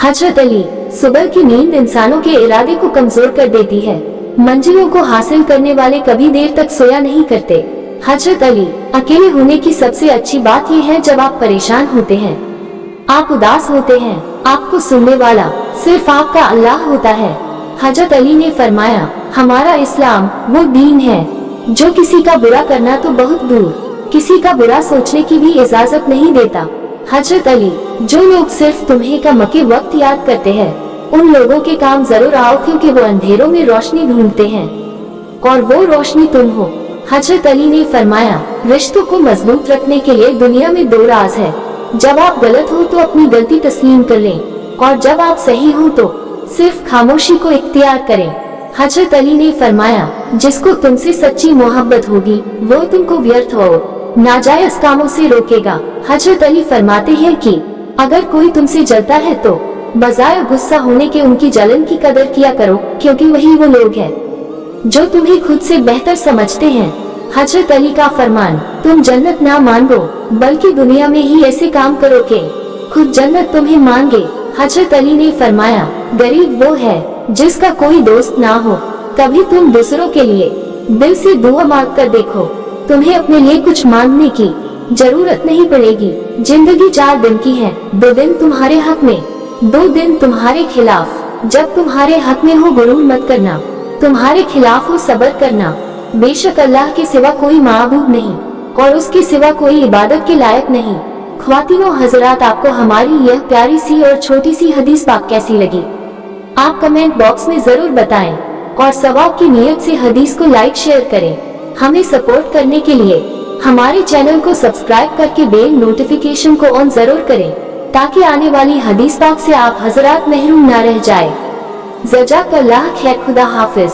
हजरत अली, सुबह की नींद इंसानों के इरादे को कमजोर कर देती है। मंजिलों को हासिल करने वाले कभी देर तक सोया नहीं करते। हजरत अली, अकेले होने की सबसे अच्छी बात यह है जब आप परेशान होते हैं, आप उदास होते हैं, आपको सुनने वाला सिर्फ आपका अल्लाह होता है। हजरत अली ने फरमाया, हमारा इस्लाम वो दीन है जो किसी का बुरा करना तो बहुत दूर, किसी का बुरा सोचने की भी इजाजत नहीं देता। हजरत अली, जो लोग सिर्फ तुम्हें कम के वक्त याद करते हैं, उन लोगों के काम जरूर आओ, क्योंकि वो अंधेरों में रोशनी ढूंढते हैं और वो रोशनी तुम हो। हजरत अली ने फरमाया, रिश्तों को मजबूत रखने के लिए दुनिया में दो राज है। जब आप गलत हो तो अपनी गलती तस्लीम कर लें, और जब आप सही हो तो सिर्फ खामोशी को इख्तियार करें। हजरत अली ने फरमाया, जिसको तुमसे सच्ची मोहब्बत होगी वो तुमको व्यर्थ और नाजायज कामों से रोकेगा। हजरत अली फरमाते हैं कि अगर कोई तुमसे जलता है तो बजाय गुस्सा होने के उनकी जलन की कदर किया करो, क्योंकि वही वो लोग हैं जो तुम्हें खुद से बेहतर समझते हैं। हजरत अली का फरमान, तुम जन्नत ना मांगो बल्कि दुनिया में ही ऐसे काम करो कि खुद जन्नत तुम्हें मांगे। हजरत अली ने फरमाया, गरीब वो है जिसका कोई दोस्त ना हो। कभी तुम दूसरों के लिए दिल से दुआ मांग कर देखो, तुम्हें अपने लिए कुछ मांगने की जरूरत नहीं पड़ेगी। जिंदगी 4 दिन की है, 2 दिन तुम्हारे हक में, 2 दिन तुम्हारे खिलाफ। जब तुम्हारे हक में हो गुरूर मत करना, तुम्हारे खिलाफ हो सब्र करना। बेशक अल्लाह के सिवा कोई माबूद नहीं और उसके सिवा कोई इबादत के लायक नहीं। ख्वातीनों हजरात, आपको हमारी यह प्यारी सी और छोटी सी हदीस पाक कैसी लगी? आप कमेंट बॉक्स में जरूर बताएं और सवाब की नियत से हदीस को लाइक शेयर करें। हमें सपोर्ट करने के लिए हमारे चैनल को सब्सक्राइब करके बेल नोटिफिकेशन को ऑन जरूर करें, ताकि आने वाली हदीस पाक से आप हजरात महरूम ना रह जाए। जज़ाकल्लाह खैर, खुदा हाफिज।